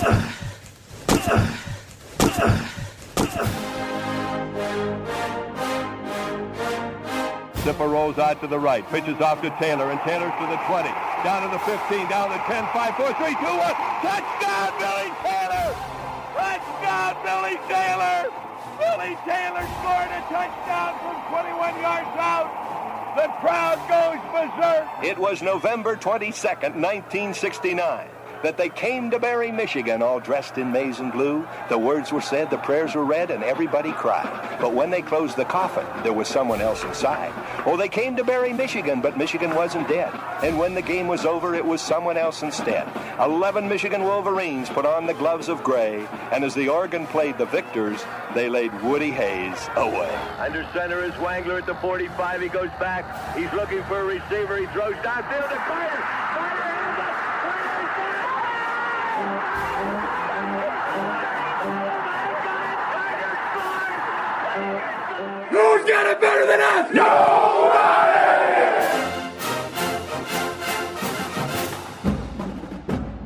Zipper rolls out to the right, pitches off to Taylor, and Taylor's to the 20, down to the 15, down to the 10, 5, 4, 3, 2, 1. Touchdown, Billy Taylor! Touchdown, Billy Taylor! Billy Taylor scored a touchdown from 21 yards out. The crowd goes berserk. It was November 22nd, 1969. That they came to Barry, Michigan, all dressed in maize and blue. The words were said, the prayers were read, and everybody cried. But when they closed the coffin, there was someone else inside. Oh, they came to Barry, Michigan, but Michigan wasn't dead. And when the game was over, it was someone else instead. 11 Michigan Wolverines put on the gloves of gray, and as the organ played the victors, they laid Woody Hayes away. Under center is Wangler at the 45. He goes back. He's looking for a receiver. He throws downfield to Carter. Who's got it better than us? Nobody!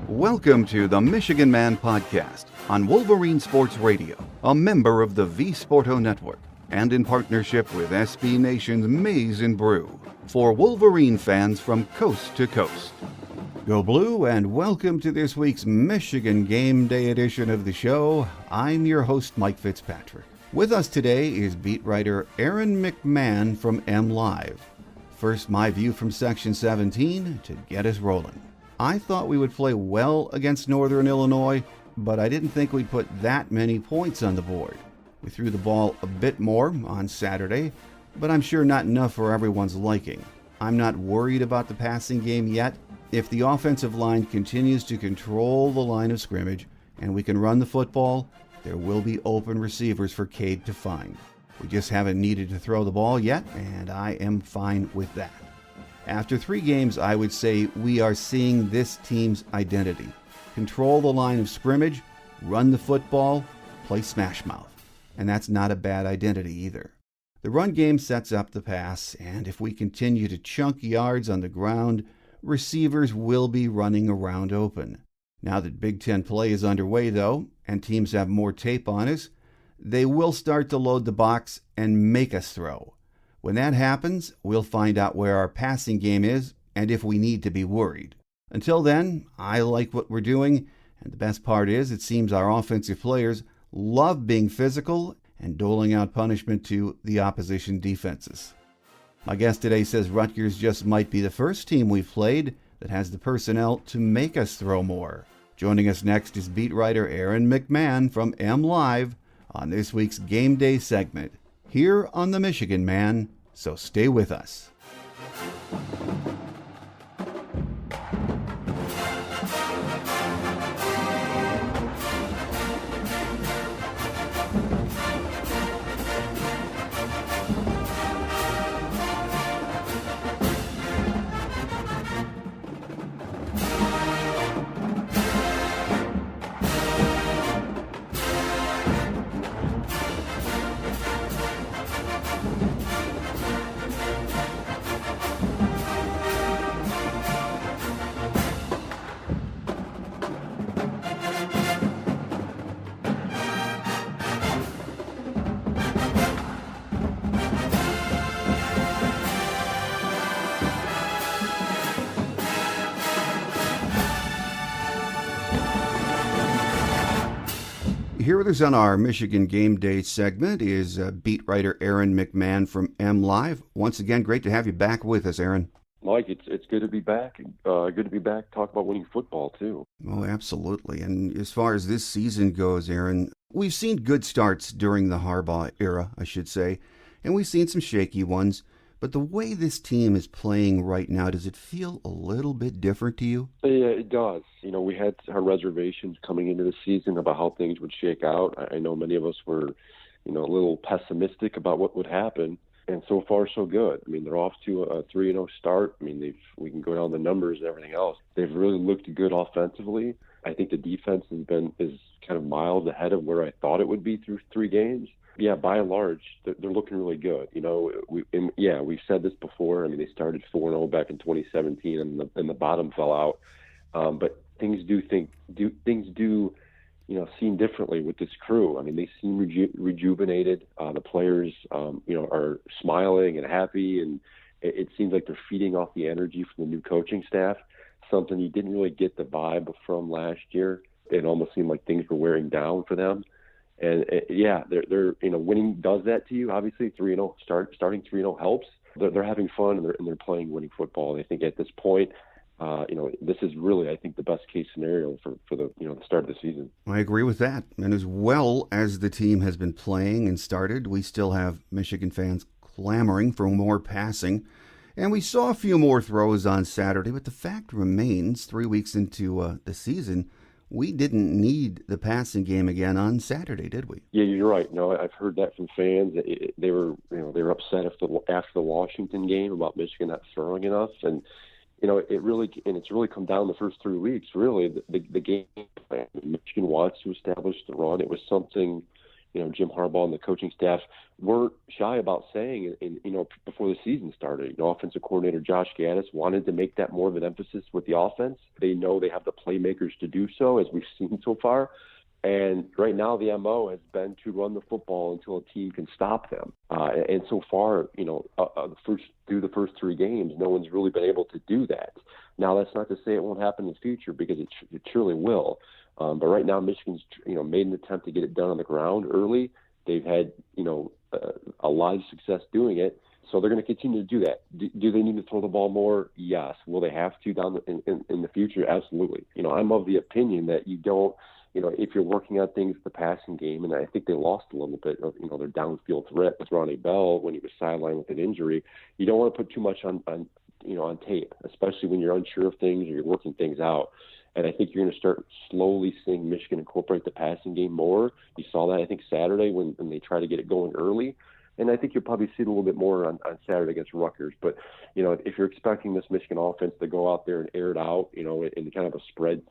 Welcome to the Michigan Man Podcast on Wolverine Sports Radio, a member of the V Sporto Network, and in partnership with SB Nation's Maize and Brew, for Wolverine fans from coast to coast. Go Blue, and welcome to this week's Michigan Game Day edition of the show. I'm your host, Mike Fitzpatrick. With us today is beat writer Aaron McMann from MLive. First, my view from Section 17 to get us rolling. I thought we would play well against Northern Illinois, but I didn't think we'd put that many points on the board. We threw the ball a bit more on Saturday, but I'm sure not enough for everyone's liking. I'm not worried about the passing game yet. If the offensive line continues to control the line of scrimmage and we can run the football, there will be open receivers for Cade to find. We just haven't needed to throw the ball yet, and I am fine with that. After 3 games, I would say we are seeing this team's identity. Control the line of scrimmage, run the football, play smash mouth. And that's not a bad identity either. The run game sets up the pass, and if we continue to chunk yards on the ground, receivers will be running around open. Now that Big Ten play is underway, though, and teams have more tape on us, they will start to load the box and make us throw. When that happens, we'll find out where our passing game is and if we need to be worried. Until then, I like what we're doing, and the best part is it seems our offensive players love being physical and doling out punishment to the opposition defenses. My guest today says Rutgers just might be the first team we've played that has the personnel to make us throw more. Joining us next is beat writer Aaron McMann from MLive on this week's Game Day segment here on the Michigan Man, so stay with us. Here with us on our Michigan Game Day segment is beat writer Aaron McMann from MLive. Once again, great to have you back with us, Aaron. Mike, it's good to be back. Good to be back. Talk about winning football too. Oh, absolutely. And as far as this season goes, Aaron, we've seen good starts during the Harbaugh era, I should say, and we've seen some shaky ones. But the way this team is playing right now, does it feel a little bit different to you? Yeah, it does. You know, we had our reservations coming into the season about how things would shake out. I know many of us were, a little pessimistic about what would happen. And so far, so good. I mean, they're off to a 3-0 start. I mean, we can go down the numbers and everything else. They've really looked good offensively. I think the defense is kind of miles ahead of where I thought it would be through 3 games. Yeah, by and large, they're looking really good. We've said this before. I mean, they started 4-0 back in 2017, and the bottom fell out. But things do playing differently with this crew. I mean, they seem rejuvenated. The players, are smiling and happy, and it seems like they're feeding off the energy from the new coaching staff, something you didn't really get the vibe from last year. It almost seemed like things were wearing down for them. And they're winning does that to you. Obviously, 3-0 starting 3-0 helps. They're having fun and they're playing winning football. And I think at this point, this is really, I think, the best case scenario for the the start of the season. I agree with that. And as well as the team has been playing and started, we still have Michigan fans clamoring for more passing. And we saw a few more throws on Saturday, but the fact remains, 3 weeks into the season, we didn't need the passing game again on Saturday, did we? Yeah, you're right. No, I've heard that from fans. They were upset after the Washington game about Michigan not throwing enough, and it's really come down the first 3 weeks. Really, the game plan. Michigan wants to establish the run. It was something Jim Harbaugh and the coaching staff weren't shy about saying, before the season started. Offensive coordinator Josh Gaddis wanted to make that more of an emphasis with the offense. They know they have the playmakers to do so, as we've seen so far. And right now, the MO has been to run the football until a team can stop them. And so far, through the first 3 games, no one's really been able to do that. Now, that's not to say it won't happen in the future, because it surely will. But right now, Michigan's made an attempt to get it done on the ground early. They've had a lot of success doing it, so they're going to continue to do that. Do they need to throw the ball more? Yes. Will they have to down in the future? Absolutely. I'm of the opinion that you don't. If you're working on things, the passing game, and I think they lost a little bit of their downfield threat with Ronnie Bell when he was sidelined with an injury. You don't want to put too much on tape, especially when you're unsure of things or you're working things out. And I think you're going to start slowly seeing Michigan incorporate the passing game more. You saw that, I think, Saturday when they tried to get it going early. And I think you'll probably see it a little bit more on Saturday against Rutgers. But, if you're expecting this Michigan offense to go out there and air it out, in kind of a spread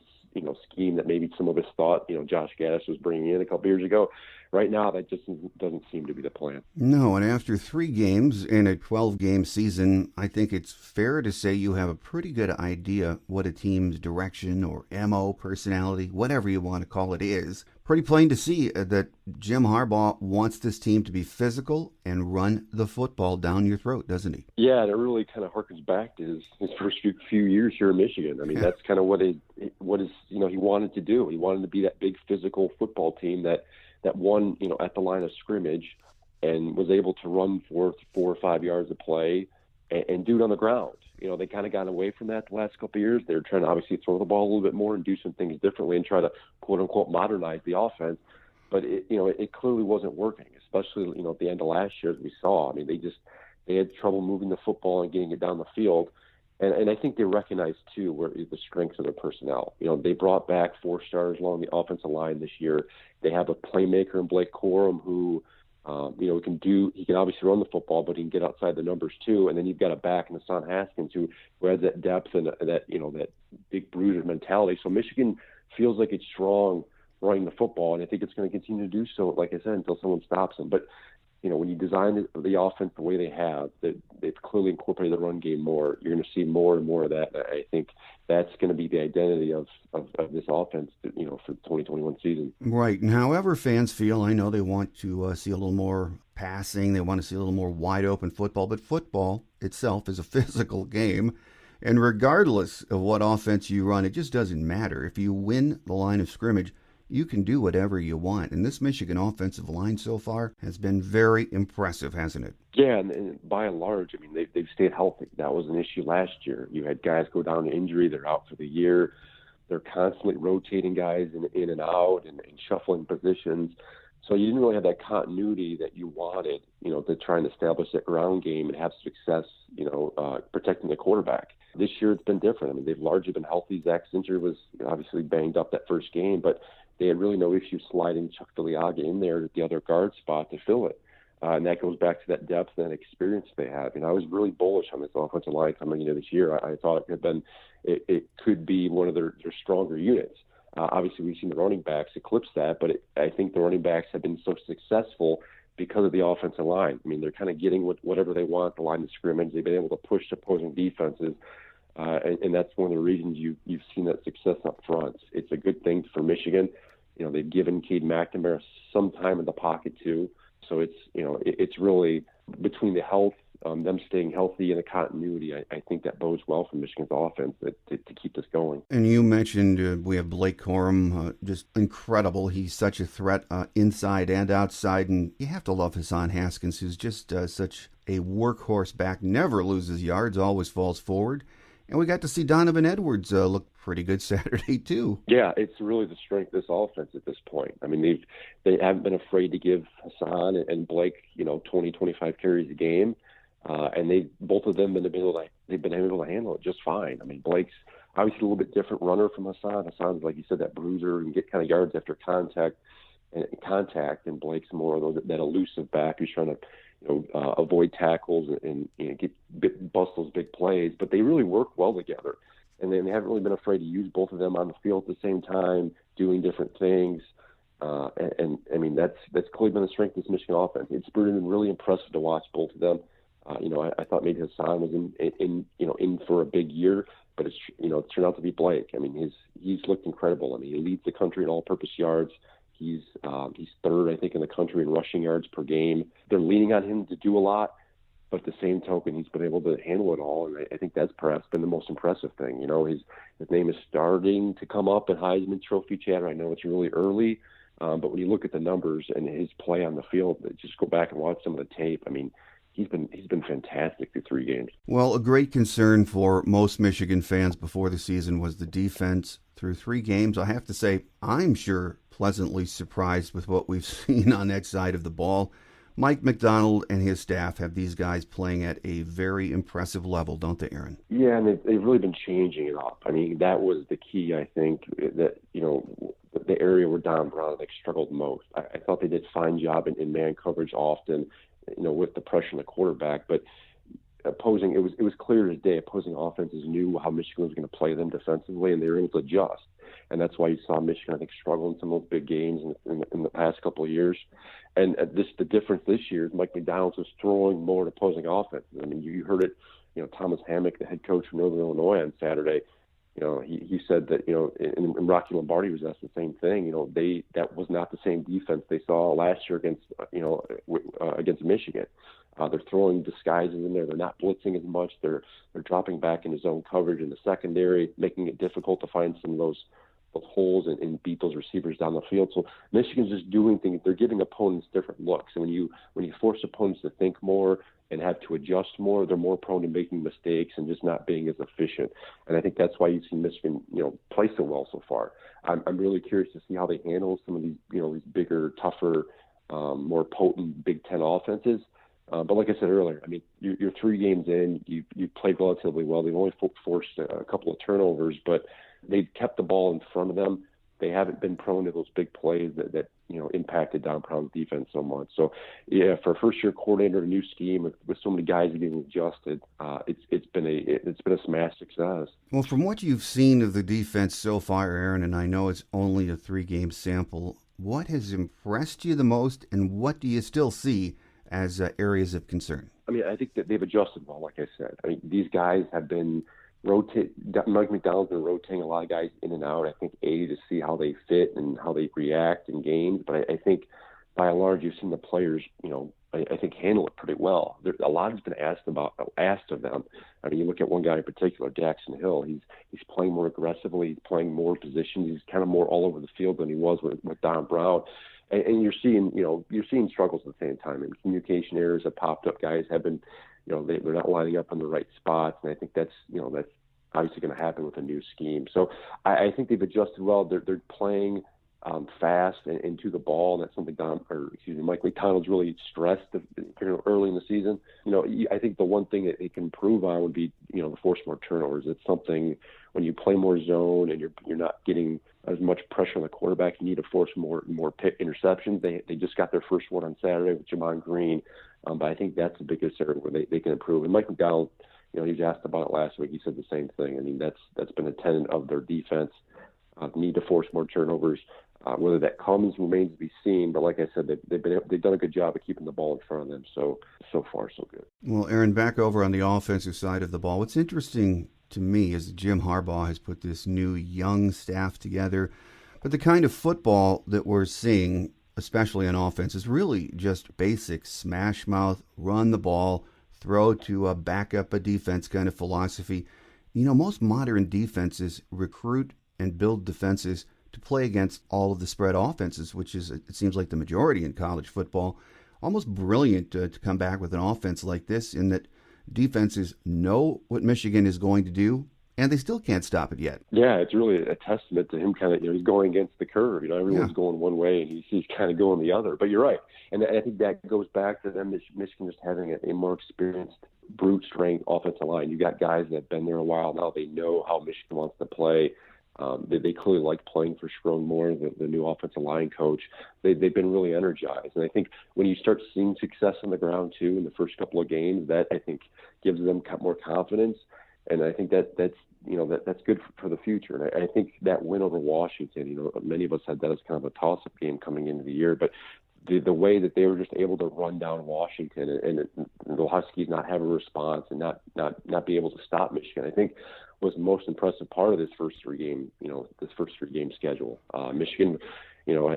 scheme that maybe some of us thought, Josh Gaddis was bringing in a couple years ago. Right now, that just doesn't seem to be the plan. No, and after 3 games in a 12-game season, I think it's fair to say you have a pretty good idea what a team's direction or MO, personality, whatever you want to call it, is. Pretty plain to see that Jim Harbaugh wants this team to be physical and run the football down your throat, doesn't he? Yeah, and it really kind of harkens back to his first few years here in Michigan. I mean, that's kind of what he wanted to do. He wanted to be that big physical football team that won, at the line of scrimmage and was able to run for 4 or 5 yards of play and do it on the ground. They kind of got away from that the last couple of years. They're trying to obviously throw the ball a little bit more and do some things differently and try to, quote unquote, modernize the offense. But it clearly wasn't working, especially, at the end of last year, as we saw. I mean, they had trouble moving the football and getting it down the field. And I think they recognized, too, where the strengths of their personnel. They brought back 4 starters along the offensive line this year. They have a playmaker in Blake Corum who, he can obviously run the football, but he can get outside the numbers, too. And then you've got a back in Hassan Haskins who has that depth and that big bruiser mentality. So Michigan feels like it's strong running the football, and I think it's going to continue to do so, like I said, until someone stops them. But when you design the offense the way they have, they've clearly incorporated the run game more. You're going to see more and more of that. I think that's going to be the identity of this offense, for the 2021 season. Right. And however fans feel, I know they want to see a little more passing. They want to see a little more wide open football. But football itself is a physical game. And regardless of what offense you run, it just doesn't matter. If you win the line of scrimmage, you can do whatever you want. And this Michigan offensive line so far has been very impressive, hasn't it? Yeah, and by and large, I mean, they've stayed healthy. That was an issue last year. You had guys go down to injury. They're out for the year. They're constantly rotating guys in and out and shuffling positions. So you didn't really have that continuity that you wanted, to try and establish that ground game and have success, protecting the quarterback. This year it's been different. I mean, they've largely been healthy. Zach Sinter was obviously banged up that first game, but they had really no issue sliding Chuck Filiaga in there at the other guard spot to fill it. And that goes back to that depth and that experience they have. I was really bullish on this offensive line coming into this year. I thought it could be one of their stronger units. Obviously, we've seen the running backs eclipse that, but I think the running backs have been so successful because of the offensive line. I mean, they're kind of getting whatever they want at the line of scrimmage. They've been able to push opposing defenses, and that's one of the reasons you've seen that success up front. It's a good thing for Michigan. They've given Cade McNamara some time in the pocket too. So it's really between the health, them staying healthy and the continuity, I think that bodes well for Michigan's offense to keep this going. And you mentioned we have Blake Corum, just incredible. He's such a threat inside and outside, and you have to love Hassan Haskins, who's just such a workhorse back, never loses yards, always falls forward. And we got to see Donovan Edwards look pretty good Saturday, too. Yeah, it's really the strength of this offense at this point. I mean, they haven't been afraid to give Hassan and Blake, 20, 25 carries a game. And both of them they've been able to handle it just fine. I mean, Blake's obviously a little bit different runner from Hassan. Hassan's, like you said, that bruiser and get kind of yards after contact, and Blake's more of that elusive back who's trying to avoid tackles and bust those big plays. But they really work well together, and then they haven't really been afraid to use both of them on the field at the same time, doing different things. And I mean, that's clearly been the strength of this Michigan offense. It's been really impressive to watch both of them. I thought maybe Hassan was in for a big year, but it's turned out to be Blake. I mean, he's looked incredible. I mean, he leads the country in all-purpose yards. He's third, I think, in the country in rushing yards per game. They're leaning on him to do a lot, but at the same token, he's been able to handle it all, and I think that's perhaps been the most impressive thing. His name is starting to come up in Heisman Trophy chatter. I know it's really early, but when you look at the numbers and his play on the field, just go back and watch some of the tape. I mean, he's been fantastic through 3 games. Well, a great concern for most Michigan fans before the season was the defense. Through 3 games, I have to say, I'm sure pleasantly surprised with what we've seen on that side of the ball. Mike McDonald and his staff have these guys playing at a very impressive level, don't they, Aaron? Yeah, and they've really been changing it up. I mean, that was the key, I think, that, the area where Don Brown, I think, struggled most. I thought they did a fine job in man coverage often, with the pressure on the quarterback, but opposing, it was clear as day, opposing offenses knew how Michigan was going to play them defensively, and they were able to adjust. And that's why you saw Michigan, I think, struggle in some of those big games in the past couple of years. And the difference this year is Mike McDonald was throwing more at opposing offenses. I mean, you heard it, Thomas Hammock, the head coach from Northern Illinois on Saturday, he said that, and Rocky Lombardi was asked the same thing. That was not the same defense they saw last year against Michigan. They're throwing disguises in there. They're not blitzing as much. They're dropping back into zone coverage in the secondary, making it difficult to find some of those holes and beat those receivers down the field. So Michigan's just doing things. They're giving opponents different looks. And when you force opponents to think more and have to adjust more, they're more prone to making mistakes and just not being as efficient. And I think that's why you've seen Michigan, play so well so far. I'm really curious to see how they handle some of these, these bigger, tougher, more potent Big Ten offenses. But like I said earlier, I mean, you're 3 games in, you've played relatively well. They've only forced a couple of turnovers, but they've kept the ball in front of them. They haven't been prone to those big plays that impacted Don Brown's defense so much. So, yeah, for a first-year coordinator, a new scheme with so many guys getting adjusted, it's been a smash success. Well, from what you've seen of the defense so far, Aaron, and I know it's only a 3-game sample, what has impressed you the most, and what do you still see as areas of concern? I mean, I think that they've adjusted well, like I said. I mean, these guys have been Mike McDonald's been rotating a lot of guys in and out. I think, to see how they fit and how they react in games. But I think, by and large, you've seen the players, I think, handle it pretty well. A lot has been asked of them. I mean, you look at one guy in particular, Jackson Hill. He's playing more aggressively. He's playing more positions. He's kind of more all over the field than he was with Don Brown. And you're seeing struggles at the same time. And communication errors have popped up. Guys have been, they're not lining up in the right spots. And I think that's obviously going to happen with a new scheme. So I think they've adjusted well. They're playing fast and to the ball. And that's something Mike McDonald's really stressed early in the season. I think the one thing that they can improve on would be, the force more turnovers. It's something when you play more zone and you're not getting as much pressure on the quarterback, you need to force more pick interceptions. They just got their first one on Saturday with Jamon Green, but I think that's the biggest area where they can improve. And Mike McDonald, he was asked about it last week. He said the same thing. I mean, that's been a tenet of their defense. Need to force more turnovers. Whether that comes remains to be seen. But like I said, they've done a good job of keeping the ball in front of them. So far, so good. Well, Aaron, back over on the offensive side of the ball, what's interesting to me is Jim Harbaugh has put this new young staff together, But the kind of football that we're seeing, especially on offense, is really just basic smash mouth, run the ball, throw to back up a defense kind of philosophy. Most modern defenses recruit and build defenses to play against all of the spread offenses, which is, it seems like, the majority in college football. Almost brilliant to come back with an offense like this, in that defenses know what Michigan is going to do, and they still can't stop it yet. Yeah, it's really a testament to him. Kind of, he's going against the curve. Everyone's going one way, and he's kind of going the other. But you're right, and I think that goes back to them, Michigan just having a more experienced, brute strength offensive line. You got guys that have been there a while now. They know how Michigan wants to play. They clearly like playing for Schiano more, the new offensive line coach. They've been really energized. And I think when you start seeing success on the ground, too, in the first couple of games, that, I think, gives them more confidence. And I think that's good for the future. And I think that win over Washington, many of us had that as kind of a toss-up game coming into the year. But the way that they were just able to run down Washington and the Huskies not have a response and not be able to stop Michigan, I think was the most impressive part of this first three game schedule. Michigan, I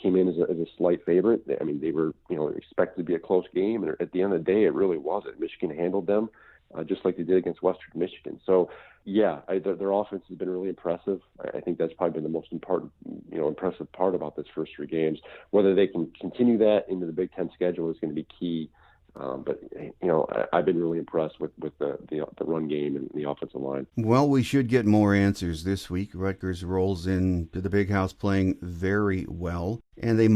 came in as a slight favorite. I mean, they were, expected to be a close game, and at the end of the day, it really wasn't. Michigan handled them just like they did against Western Michigan. So, yeah, their offense has been really impressive. I think that's probably been the most important, impressive part about this first three games. Whether they can continue that into the Big Ten schedule is going to be key. But I've been really impressed with the run game and the offensive line. Well, we should get more answers this week. Rutgers rolls into the Big House playing very well, and they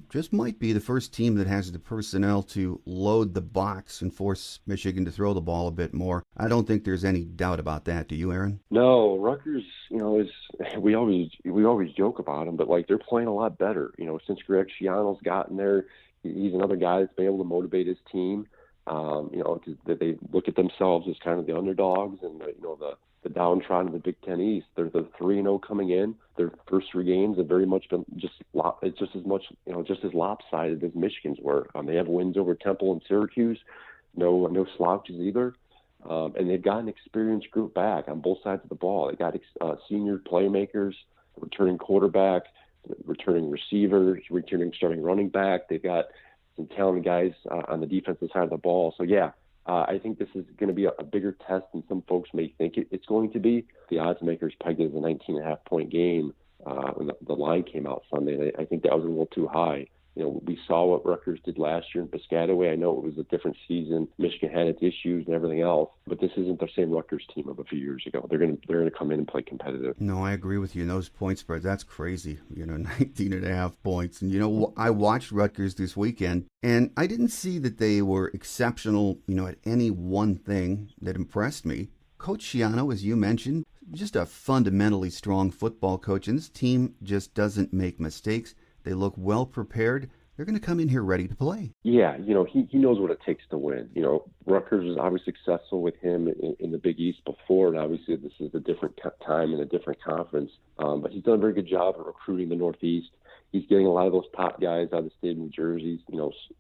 just might be, the first team that has the personnel to load the box and force Michigan to throw the ball a bit more. I don't think there's any doubt about that. Do you, Aaron? No, Rutgers, is we always joke about them, but they're playing a lot better. Since Greg Schiano's gotten there. He's another guy that's been able to motivate his team, because they look at themselves as kind of the underdogs and the downtrodden of the Big Ten East. They're the 3-0 coming in. Their first three games have very much been just as lopsided as Michigan's were. They have wins over Temple and Syracuse, no slouches either, and they've got an experienced group back on both sides of the ball. They got senior playmakers, returning quarterback, returning receivers, returning starting running back. They've got some talented guys on the defensive side of the ball. So, yeah, I think this is going to be a bigger test than some folks may think it's going to be. The odds makers pegged it as a 19.5-point game when the line came out Sunday. I think that was a little too high. We saw what Rutgers did last year in Piscataway. I know it was a different season. Michigan had its issues and everything else, but this isn't the same Rutgers team of a few years ago. They're going to come in and play competitive. No, I agree with you. And those point spreads, that's crazy. 19.5 points. And, I watched Rutgers this weekend, and I didn't see that they were exceptional, at any one thing that impressed me. Coach Schiano, as you mentioned, just a fundamentally strong football coach, and this team just doesn't make mistakes. They look well prepared. They're going to come in here ready to play. Yeah, he knows what it takes to win. Rutgers was obviously successful with him in the Big East before, and obviously this is a different time and a different conference. But he's done a very good job of recruiting the Northeast. He's getting a lot of those top guys out of the state of New Jersey,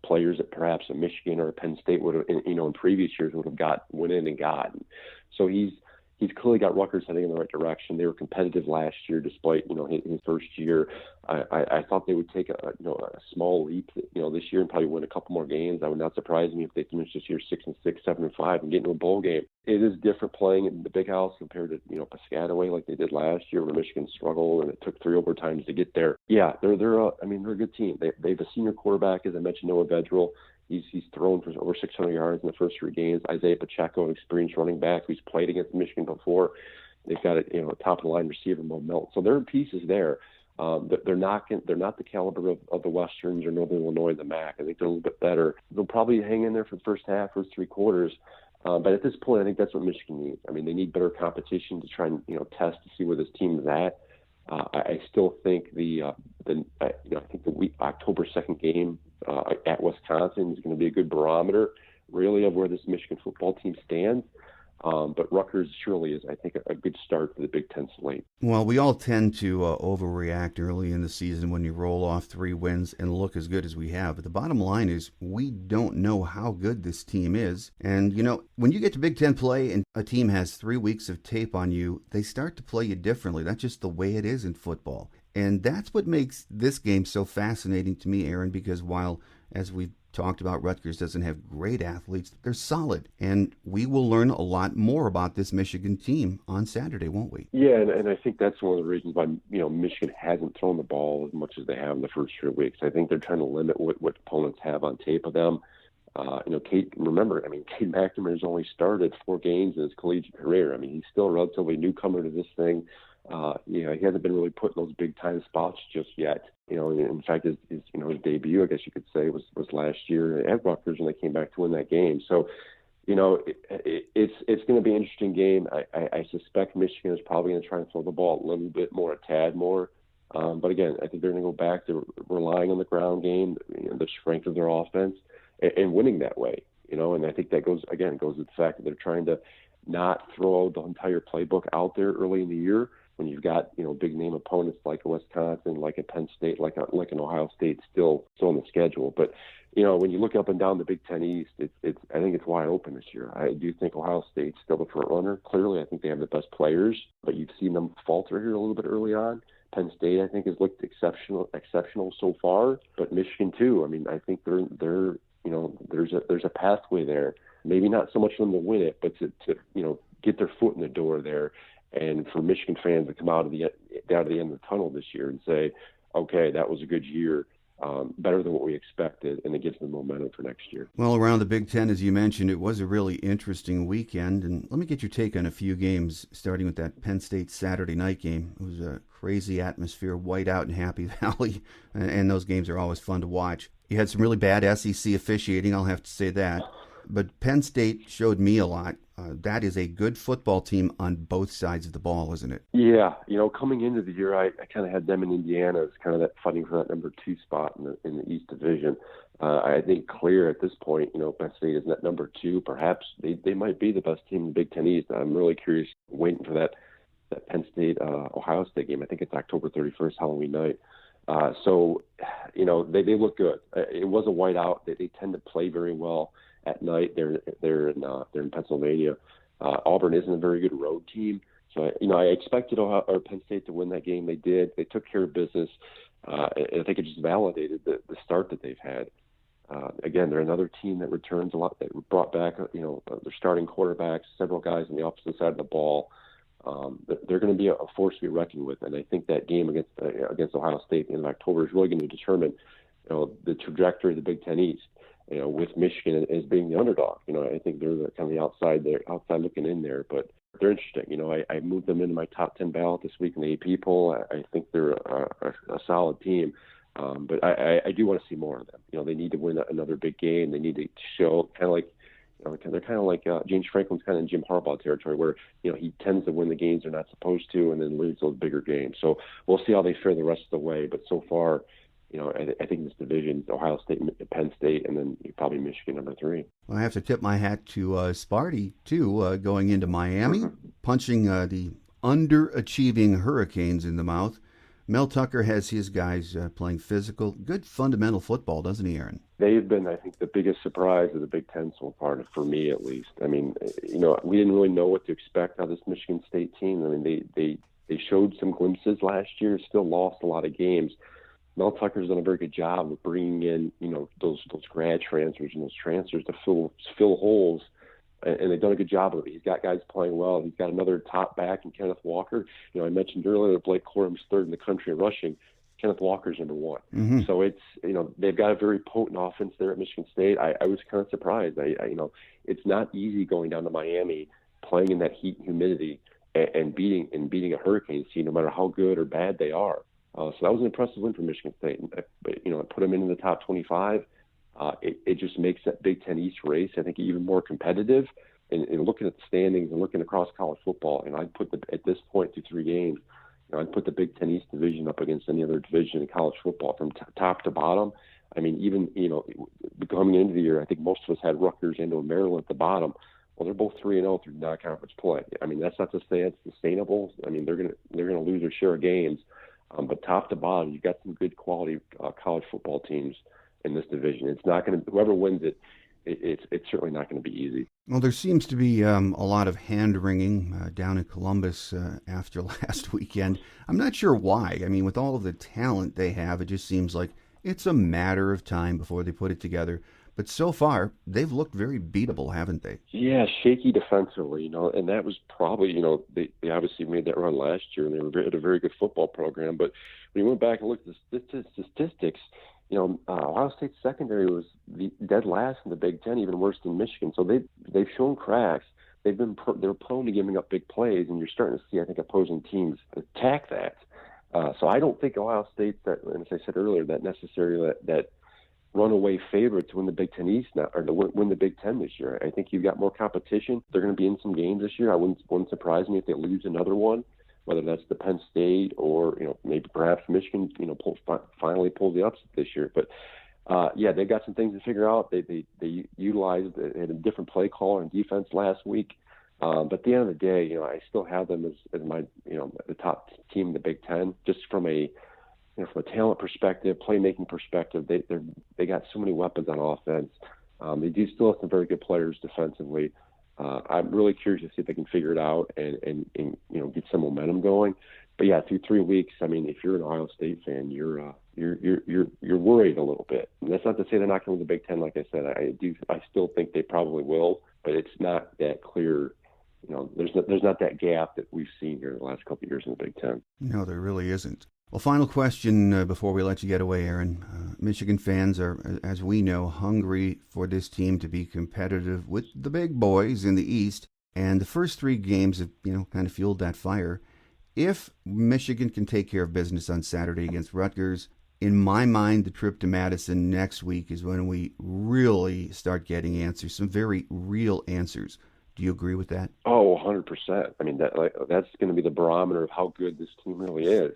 players that perhaps a Michigan or a Penn State would have, in previous years would have went in and gotten. So he's clearly got Rutgers heading in the right direction. They were competitive last year, despite his first year. I thought they would take a small leap, this year and probably win a couple more games. That would not surprise me if they finished this year 6-6, 7-5, and get into a bowl game. It is different playing in the Big House compared to Piscataway like they did last year, where Michigan struggled and it took 3 overtimes to get there. Yeah, they're a good team. They have a senior quarterback, as I mentioned, Noah Vedral. He's thrown for over 600 yards in the first 3 games. Isaiah Pacheco, an experienced running back who's played against Michigan before. They've got a top of the line receiver, Mo Melton. So there are pieces there. They're not the caliber of the Westerns or Northern Illinois, the MAC. I think they're a little bit better. They'll probably hang in there for the first half, first 3 quarters. But at this point, I think that's what Michigan needs. I mean, they need better competition to try and test to see where this team is at. I still think the October 2nd game at Wisconsin is going to be a good barometer, really, of where this Michigan football team stands. But Rutgers surely is, I think, a good start for the Big Ten slate. Well, we all tend to overreact early in the season when you roll off 3 wins and look as good as we have. But the bottom line is we don't know how good this team is. And, when you get to Big Ten play and a team has 3 weeks of tape on you, they start to play you differently. That's just the way it is in football. And that's what makes this game so fascinating to me, Aaron, because while, as we've talked about, Rutgers doesn't have great athletes, they're solid. And we will learn a lot more about this Michigan team on Saturday, won't we? Yeah, and I think that's one of the reasons why, Michigan hasn't thrown the ball as much as they have in the first 3 weeks. I think they're trying to limit what opponents have on tape of them. Cade McNamara's only started 4 games in his collegiate career. I mean, he's still a relatively newcomer to this thing. He hasn't been really put in those big time spots just yet. In fact, his debut, I guess you could say, was last year at Rutgers when they came back to win that game. So, it's going to be an interesting game. I suspect Michigan is probably going to try and throw the ball a little bit more, a tad more. But again, I think they're going to go back to relying on the ground game, the strength of their offense, and winning that way. And I think that goes with the fact that they're trying to not throw the entire playbook out there early in the year when you've got big name opponents like a Wisconsin, like a Penn State, like an Ohio State still on the schedule. But when you look up and down the Big Ten East, I think it's wide open this year. I do think Ohio State's still the front runner. Clearly, I think they have the best players, but you've seen them falter here a little bit early on. Penn State, I think, has looked exceptional so far, but Michigan too. I mean, I think they're there's a pathway there. Maybe not so much for them to win it, but to get their foot in the door there. And for Michigan fans to come out of the end of the tunnel this year and say, okay, that was a good year, better than what we expected, and it gives them momentum for next year. Well, around the Big Ten, as you mentioned, it was a really interesting weekend. And let me get your take on a few games, starting with that Penn State Saturday night game. It was a crazy atmosphere, whiteout in Happy Valley, and those games are always fun to watch. You had some really bad SEC officiating, I'll have to say that. But Penn State showed me a lot. That is a good football team on both sides of the ball, isn't it? Yeah. Coming into the year, I kind of had them in Indiana as kind of that fighting for that number 2 spot in the East Division. I think clear at this point, Penn State is that number 2. Perhaps they might be the best team in the Big Ten East. I'm really curious, waiting for that Penn State Ohio State game. I think it's October 31st, Halloween night. So they look good. It was a whiteout. They tend to play very well at night. They're in Pennsylvania. Auburn isn't a very good road team, so I expected Penn State to win that game. They did. They took care of business. I think it just validated the start that they've had. Again, they're another team that returns a lot. They brought back their starting quarterbacks, several guys on the opposite side of the ball. They're going to be a force to be reckoned with, and I think that game against Ohio State in October is really going to determine the trajectory of the Big Ten East. With Michigan as being the underdog. I think they're kind of the outside looking in there, but they're interesting. I moved them into my top 10 ballot this week in the AP poll. I think they're a solid team, but I do want to see more of them. They need to win another big game. They need to show kind of like, they're kind of like James Franklin's kind of in Jim Harbaugh territory where, he tends to win the games they're not supposed to and then lose those bigger games. So we'll see how they fare the rest of the way. But so far, I think this division, Ohio State, Penn State, and then probably Michigan number 3. Well, I have to tip my hat to Sparty, too, going into Miami, punching the underachieving Hurricanes in the mouth. Mel Tucker has his guys playing physical, good fundamental football, doesn't he, Aaron? They've been, I think, the biggest surprise of the Big Ten so far, for me at least. I mean, we didn't really know what to expect out of this Michigan State team. I mean, they showed some glimpses last year, still lost a lot of games. Mel Tucker's done a very good job of bringing in, those grad transfers and those transfers to fill holes, and they've done a good job of it. He's got guys playing well. He's got another top back in Kenneth Walker. I mentioned earlier that Blake Corum's 3rd in the country in rushing. Kenneth Walker's number 1. Mm-hmm. So it's, they've got a very potent offense there at Michigan State. I was kind of surprised. It's not easy going down to Miami, playing in that heat and humidity, and beating a Hurricane team, no matter how good or bad they are. So that was an impressive win for Michigan State. But, put them in the top 25. It just makes that Big Ten East race, I think, even more competitive. And looking at the standings and looking across college football, I'd put at this point through 3 games, I'd put the Big Ten East division up against any other division in college football from top to bottom. I mean, even, coming into the year, I think most of us had Rutgers and Maryland at the bottom. Well, they're both 3-0 through non-conference play. I mean, that's not to say it's sustainable. I mean, they're gonna lose their share of games. But top to bottom, you've got some good quality college football teams in this division. It's not going to, whoever wins it, it's certainly not going to be easy. Well, there seems to be a lot of hand-wringing down in Columbus after last weekend. I'm not sure why. I mean, with all of the talent they have, it just seems like it's a matter of time before they put it together. But so far, they've looked very beatable, haven't they? Yeah, shaky defensively, and that was probably, they obviously made that run last year, and they were had a very good football program. But when you went back and looked at the statistics, Ohio State's secondary was the dead last in the Big Ten, even worse than Michigan. So they've shown cracks. They're prone to giving up big plays, and you're starting to see, I think, opposing teams attack that. So I don't think Ohio State, as I said earlier, that necessarily that runaway favorite to win the Big Ten East now, or to win the Big Ten this year. I think you've got more competition. They're going to be in some games this year. I wouldn't surprise me if they lose another one, whether that's the Penn State or maybe perhaps Michigan finally pulls the upset this year. But they've got some things to figure out. They utilized they had a different play caller on defense last week. But at the end of the day, I still have them as my the top team in the Big Ten, just from a talent perspective, playmaking perspective. They got so many weapons on offense. They do still have some very good players defensively. I'm really curious to see if they can figure it out and get some momentum going. But yeah, through 3 weeks, I mean, if you're an Ohio State fan, you're worried a little bit. And that's not to say they're not going to win the Big Ten. Like I said, I still think they probably will, but it's not that clear. There's not that gap that we've seen here in the last couple of years in the Big Ten. No, there really isn't. Well, final question before we let you get away, Aaron. Michigan fans are, as we know, hungry for this team to be competitive with the big boys in the East. And the first 3 games have, kind of fueled that fire. If Michigan can take care of business on Saturday against Rutgers, in my mind, the trip to Madison next week is when we really start getting answers, some very real answers. Do you agree with that? Oh, 100%. I mean, that's going to be the barometer of how good this team really is.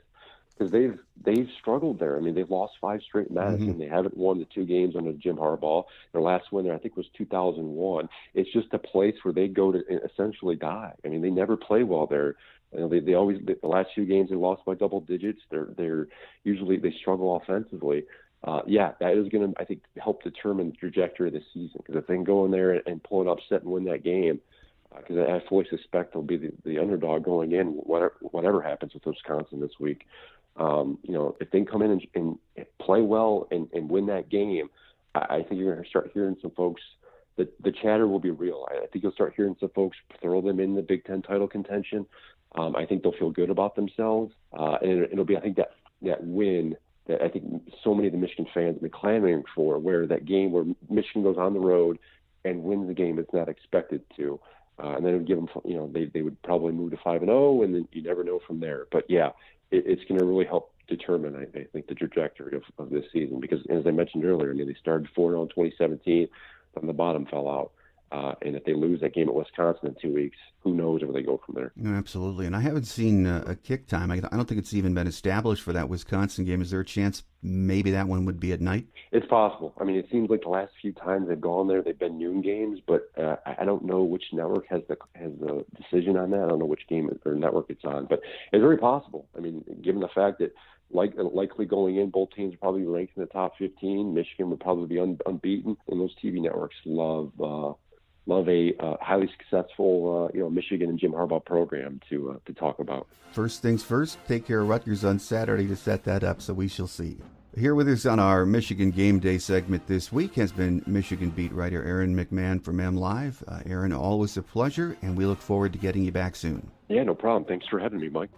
Because they've struggled there. I mean, they've lost 5 straight in Madison. Mm-hmm. They haven't won the 2 games under Jim Harbaugh. Their last win there, I think, was 2001. It's just a place where they go to essentially die. I mean, they never play well there. They always, the last few games they lost by double digits. They're usually they struggle offensively. That is going to, I think, help determine the trajectory of the season. Because if they can go in there and pull an upset and win that game, because I fully suspect they'll be the underdog going in, whatever happens with Wisconsin this week. If they can come in and play well and win that game, I think you're going to start hearing some folks. The chatter will be real. I think you'll start hearing some folks throw them in the Big Ten title contention. I think they'll feel good about themselves, and it'll be, I think, that win that I think so many of the Michigan fans have been clamoring for, where that game where Michigan goes on the road and wins the game it's not expected to. And then it would give them, they would probably move to 5-0, and then you never know from there. But yeah, it's going to really help determine, I think, the trajectory of this season. Because as I mentioned earlier, I mean, they started 4-0 in 2017, then the bottom fell out. And if they lose that game at Wisconsin in 2 weeks, who knows where they go from there. No, absolutely. And I haven't seen a kick time. I don't think it's even been established for that Wisconsin game. Is there a chance maybe that one would be at night? It's possible. I mean, it seems like the last few times they've gone there, they've been noon games, but I don't know which network has the decision on that. I don't know which game or network it's on, but it's very possible. I mean, given the fact that likely going in, both teams are probably ranked in the top 15. Michigan would probably be unbeaten, and those TV networks love a highly successful, Michigan and Jim Harbaugh program to talk about. First things first, take care of Rutgers on Saturday to set that up, so we shall see. Here with us on our Michigan Game Day segment this week has been Michigan beat writer Aaron McMann from MLive. Aaron, always a pleasure, and we look forward to getting you back soon. Yeah, no problem. Thanks for having me, Mike.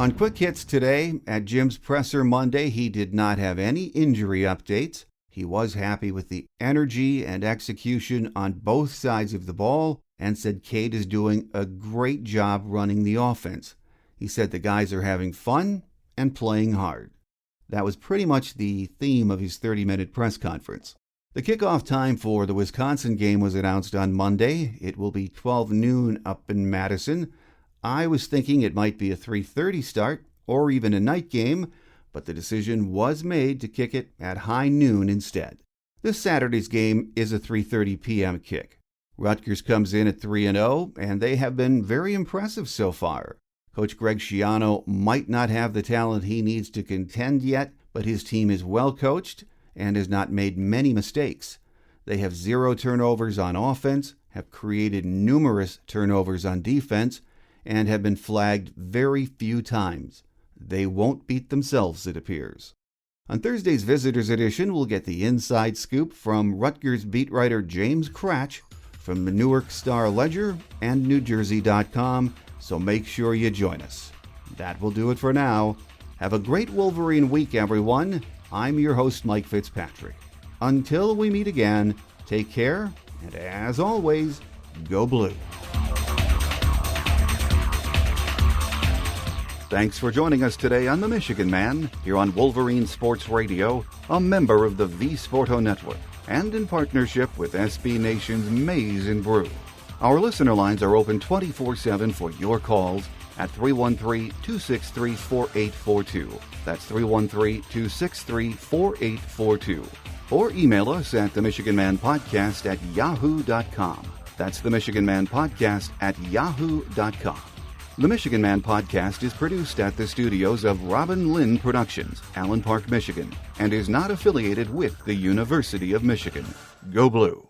On Quick Hits today, at Jim's presser Monday, he did not have any injury updates. He was happy with the energy and execution on both sides of the ball and said Cade is doing a great job running the offense. He said the guys are having fun and playing hard. That was pretty much the theme of his 30-minute press conference. The kickoff time for the Wisconsin game was announced on Monday. It will be 12 noon up in Madison. I was thinking it might be a 3:30 start or even a night game, but the decision was made to kick it at high noon instead. This Saturday's game is a 3:30 p.m. kick. Rutgers comes in at 3-0, and they have been very impressive so far. Coach Greg Schiano might not have the talent he needs to contend yet, but his team is well coached and has not made many mistakes. They have 0 turnovers on offense, have created numerous turnovers on defense, and have been flagged very few times. They won't beat themselves, it appears. On Thursday's Visitors Edition, we'll get the inside scoop from Rutgers beat writer James Cratch from the Newark Star-Ledger and NewJersey.com, so make sure you join us. That will do it for now. Have a great Wolverine week, everyone. I'm your host, Mike Fitzpatrick. Until we meet again, take care, and as always, go blue. Thanks for joining us today on The Michigan Man, here on Wolverine Sports Radio, a member of the V Sporto Network, and in partnership with SB Nation's Maize and Brew. Our listener lines are open 24/7 for your calls at 313-263-4842. That's 313-263-4842. Or email us at themichiganmanpodcast@yahoo.com. That's themichiganmanpodcast@yahoo.com. The Michigan Man Podcast is produced at the studios of Robin Lynn Productions, Allen Park, Michigan, and is not affiliated with the University of Michigan. Go Blue!